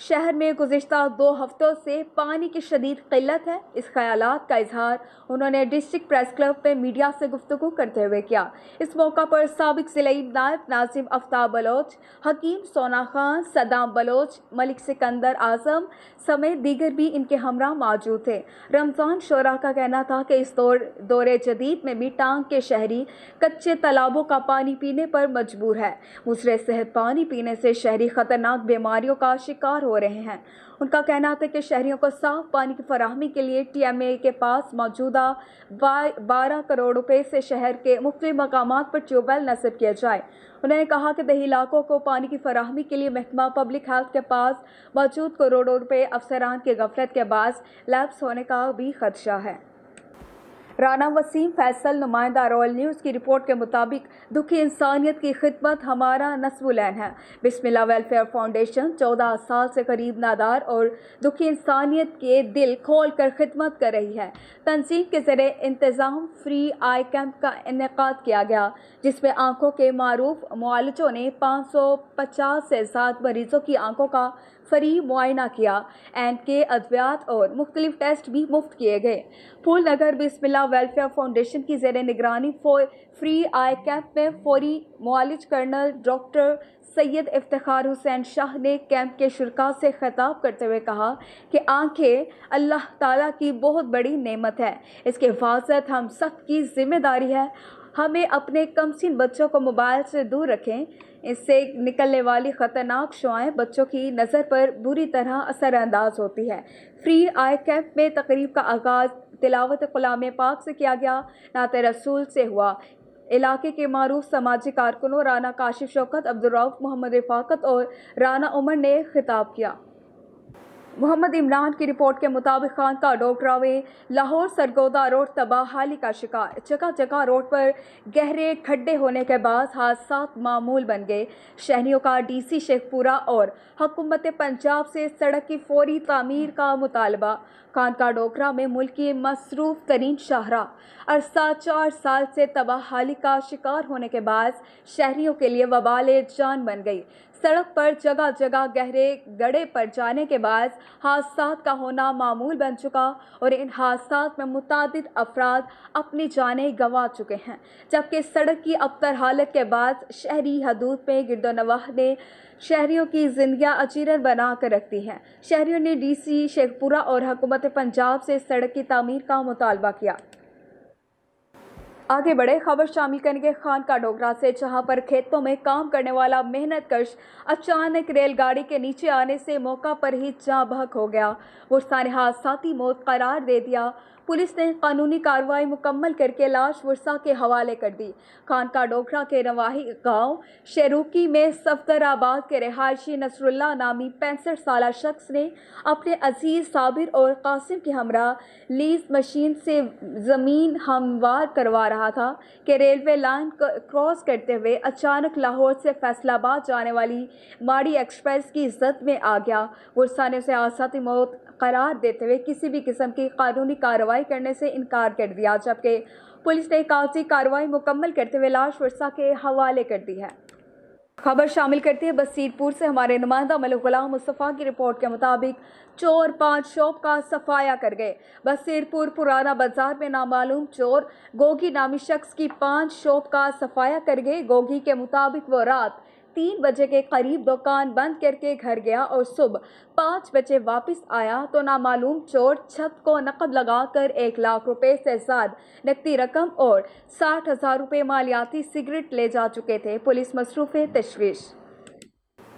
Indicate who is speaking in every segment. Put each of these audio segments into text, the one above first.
Speaker 1: شہر میں گزشتہ 2 ہفتوں سے پانی کی شدید قلت ہے۔ اس خیالات کا اظہار انہوں نے ڈسٹرکٹ پریس کلب میں میڈیا سے گفتگو کرتے ہوئے کیا۔ اس موقع پر سابق ضلعی نائب ناظم آفتاب بلوچ، حکیم سونا خان، صدام بلوچ، ملک سکندر اعظم سمیت دیگر بھی ان کے ہمراہ موجود تھے۔ رمضان شورا کا کہنا تھا کہ اس دور جدید میں بھی ٹانگ کے شہری کچے تالابوں کا پانی پینے پر مجبور ہے۔ مضر صحت پانی پینے سے شہری خطرناک بیماریوں کا شکار ہو رہے ہیں۔ ان کا کہنا تھا کہ شہریوں کو صاف پانی کی فراہمی کے لیے ٹی ایم اے کے پاس موجودہ 12 کروڑ روپے سے شہر کے مختلف مقامات پر ٹیوب ویل نصب کیا جائے۔ انہوں نے کہا کہ دیہی علاقوں کو پانی کی فراہمی کے لیے محکمہ پبلک ہیلتھ کے پاس موجود کروڑوں روپے افسران کی غفلت کے باعث لیپس ہونے کا بھی خدشہ ہے۔ رانا وسیم فیصل، نمائندہ رائل نیوز کی رپورٹ کے مطابق دکھی انسانیت کی خدمت ہمارا نصب العین ہے۔ بسم اللہ ویلفیئر فاؤنڈیشن 14 سال سے قریب نادار اور دکھی انسانیت کے دل کھول کر خدمت کر رہی ہے۔ تنظیم کے زیر انتظام فری آئی کیمپ کا انعقاد کیا گیا، جس میں آنکھوں کے معروف معالجوں نے 550 سے زائد مریضوں کی آنکھوں کا فری معائنہ کیا۔ اینڈ کے ادویات اور مختلف ٹیسٹ بھی مفت کیے گئے۔ پھول نگر بسم اللہ ویلفیئر فاؤنڈیشن کی زیر نگرانی فری آئی کیمپ میں فوری معالج کرنل ڈاکٹر سید افتخار حسین شاہ نے کیمپ کے شرکاء سے خطاب کرتے ہوئے کہا کہ آنکھیں اللہ تعالیٰ کی بہت بڑی نعمت ہے۔ اس کی حفاظت ہم سب کی ذمہ داری ہے۔ ہمیں اپنے کمسن بچوں کو موبائل سے دور رکھیں۔ اس سے نکلنے والی خطرناک شعاعیں بچوں کی نظر پر بری طرح اثر انداز ہوتی ہے۔ فری آئی کیمپ میں تقریب کا آغاز تلاوت کلام پاک سے کیا گیا، نعت رسول سے ہوا۔ علاقے کے معروف سماجی کارکنوں رانا کاشف شوکت، عبدالرؤف محمد رفاقت اور رانا عمر نے خطاب کیا۔ محمد عمران کی رپورٹ کے مطابق خانقاہ ڈوگرہ میں لاہور سرگودا روڈ تباہ حالی کا شکار۔ جگہ جگہ روڈ پر گہرے کھڈے ہونے کے بعد حادثات معمول بن گئے۔ شہریوں کا ڈی سی شیخ پورہ اور حکومت پنجاب سے سڑک کی فوری تعمیر کا مطالبہ۔ خانقاہ ڈوگرہ میں ملک کی مصروف ترین شاہراہ عرصہ 4 سال سے تباہ حالی کا شکار ہونے کے باعث شہریوں کے لیے وبال جان بن گئی۔ سڑک پر جگہ جگہ گہرے گڑھے پڑ جانے کے باعث حادثات کا ہونا معمول بن چکا اور ان حادثات میں متعدد افراد اپنی جانیں گنوا چکے ہیں، جبکہ سڑک کی ابتر حالت کے بعد شہری حدود میں گرد و نواح نے شہریوں کی زندگیاں اجیرن بنا کر رکھ دی ہیں۔ شہریوں نے ڈی سی شیخ پورہ اور حکومت پنجاب سے سڑک کی تعمیر کا مطالبہ کیا۔ آگے بڑھے خبر شامل کریں گے خانقاہ ڈوگرہ سے، جہاں پر کھیتوں میں کام کرنے والا محنت کش اچانک ریل گاڑی کے نیچے آنے سے موقع پر ہی جاں بحق ہو گیا۔ ورثاء نے حادثاتی موت قرار دے دیا۔ پولیس نے قانونی کارروائی مکمل کر کے لاش ورثاء کے حوالے کر دی۔ خانقاہ ڈوگرہ کے رواحی گاؤں شیروکی میں صفدر آباد کے رہائشی نصر اللہ نامی 65 سالہ شخص نے اپنے عزیز صابر اور قاسم کے ہمراہ لیز مشین سے زمین ہموار کروا رہا تھا کہ ریلوے لائن کراس کرتے ہوئے اچانک لاہور سے فیصل آباد جانے والی ماڑی ایکسپریس کی زد میں آ گیا۔ ورثاء نے اسے حادثاتی موت قرار دیتے ہوئے کسی بھی قسم کی قانونی کارروائی کرنے سے انکار کر دیا، جبکہ پولیس نے کاغذی کارروائی مکمل کرتے ہوئے لاش ورثاء کے حوالے کر دی ہے۔ خبر شامل کرتے ہیں بصیر پور سے، ہمارے نمائندہ ملک غلام مصطفیٰ کی رپورٹ کے مطابق چور 5 شاپ کا صفایا کر گئے۔ بصیر پور پرانا بازار میں نامعلوم چور گوگی نامی شخص کی 5 شاپ کا صفایا کر گئے۔ گوگی کے مطابق وہ رات 3 بجے کے قریب دکان بند کر کے گھر گیا اور صبح 5 بجے واپس آیا تو نامعلوم چور چھت کو نقب لگا کر 1 لاکھ روپے سے زائد نقدی رقم اور 60,000 روپے مالیاتی سگریٹ لے جا چکے تھے۔ پولیس مصروف تشویش۔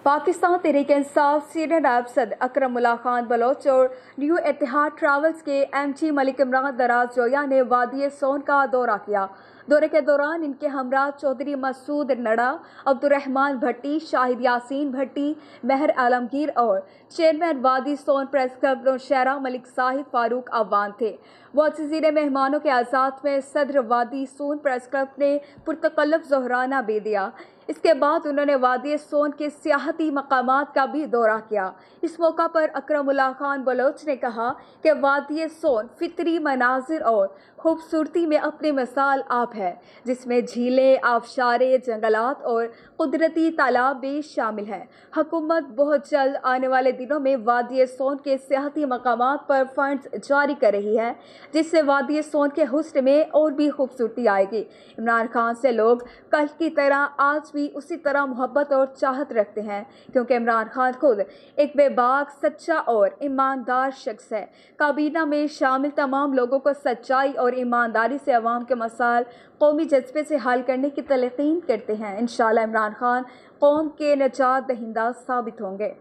Speaker 1: پاکستان تحریک انصاف سینئر نائب صدر اکرم اللہ خان بلوچ اور نیو اتحاد ٹریولز کے ایم ڈی ملک عمران دراز جویا نے وادی سون کا دورہ کیا۔ دورے کے دوران ان کے ہمراہ چودھری مسعود نڈا، عبدالرحمان بھٹی، شاہد یاسین بھٹی، مہر عالمگیر اور چیئرمین وادی سون پریس کلب نوشہرہ ملک صاحب فاروق عوان تھے۔ معززین مہمانوں کے اعزاز میں صدر وادی سون پریس کلب نے پرتکلف ظہرانہ بھی دیا۔ اس کے بعد انہوں نے وادی سون کے سیاحتی مقامات کا بھی دورہ کیا۔ اس موقع پر اکرم اللہ خان بلوچ نے کہا کہ وادی سون فطری مناظر اور خوبصورتی میں اپنی مثال آپ سیراب ہے جس میں جھیلیں، آبشاریں، جنگلات اور قدرتی تالاب بھی شامل ہیں۔ حکومت بہت جلد آنے والے دنوں میں وادی سون کے سیاحتی مقامات پر فنڈز جاری کر رہی ہے، جس سے وادی سون کے حسن میں اور بھی خوبصورتی آئے گی۔ عمران خان سے لوگ کل کی طرح آج بھی اسی طرح محبت اور چاہت رکھتے ہیں، کیونکہ عمران خان خود ایک بے باک، سچا اور ایماندار شخص ہے۔ کابینہ میں شامل تمام لوگوں کو سچائی اور ایمانداری سے عوام کے مسائل قومی جذبے سے حل کرنے کی تلقین کرتے ہیں۔ انشاءاللہ عمران خان قوم کے نجات دہندہ ثابت ہوں گے۔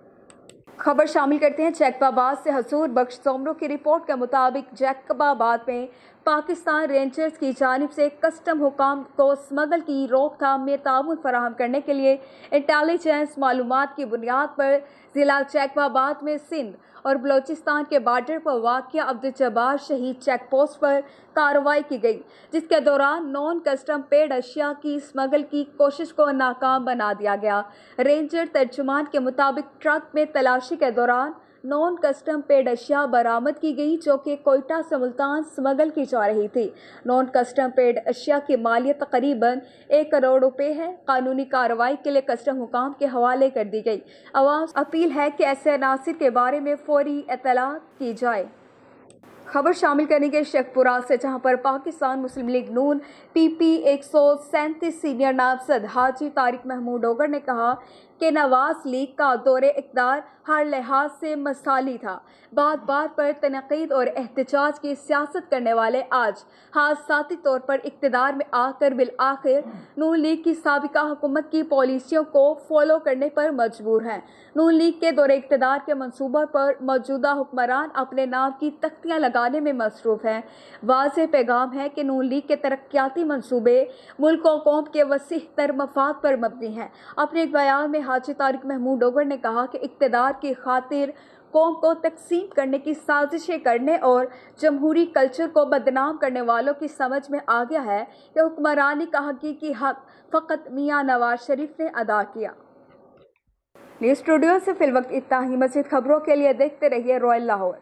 Speaker 1: خبر شامل کرتے ہیں جیکب آباد سے۔ حضور بخش سومرو کی رپورٹ کے مطابق جیکب آباد میں پاکستان رینجرز کی جانب سے کسٹم حکام کو اسمگل کی روک تھام میں تعاون فراہم کرنے کے لیے انٹیلیجنس معلومات کی بنیاد پر ضلع جیکب آباد میں سندھ اور بلوچستان کے بارڈر پر واقع عبدالجبار شہید چیک پوسٹ پر کارروائی کی گئی، جس کے دوران نان کسٹم پیڈ اشیاء کی اسمگل کی کوشش کو ناکام بنا دیا گیا۔ رینجر ترجمان کے مطابق ٹرک میں تلاشی کے دوران نان کسٹم پیڈ اشیاء برآمد کی گئی جو کہ کوئٹہ سے ملتان اسمگل کی جا رہی تھی۔ نان کسٹم پیڈ اشیاء کی مالیت تقریباً 1 کروڑ روپے ہے۔ قانونی کارروائی کے لیے کسٹم حکام کے حوالے کر دی گئی۔ عوام سے اپیل ہے کہ ایسے عناصر کے بارے میں فوری اطلاعات کی جائے۔ خبر شامل کریں گے شیخ پورہ سے، جہاں پر پاکستان مسلم لیگ نون PP 137 سینئر نامزد حاجی طارق محمود ڈوگر نے کہا کہ نواز لیگ کا دور اقتدار ہر لحاظ سے مثالی تھا۔ بات بات پر تنقید اور احتجاج کی سیاست کرنے والے آج حادثاتی طور پر اقتدار میں آ کر بالآخر نون لیگ کی سابقہ حکومت کی پالیسیوں کو فالو کرنے پر مجبور ہیں۔ نون لیگ کے دور اقتدار کے منصوبوں پر موجودہ حکمران اپنے نام کی تختیاں لگانے میں مصروف ہیں۔ واضح پیغام ہے کہ نون لیگ کے ترقیاتی منصوبے ملک و قوم کے وسیع تر مفاد پر مبنی ہیں۔ اپنے ایک بیان میں حاجی طارق محمود ڈوگر نے کہا کہ اقتدار کی خاطر قوم کو تقسیم کرنے کی سازشیں کرنے اور جمہوری کلچر کو بدنام کرنے والوں کی سمجھ میں آ گیا ہے کہ حکمرانی کا حقیقی حق فقط میاں نواز شریف نے ادا کیا۔ نیوز اسٹوڈیو سے فی الوقت اتنا ہی۔ مزید خبروں کے لیے دیکھتے رہیے رائل لاہور۔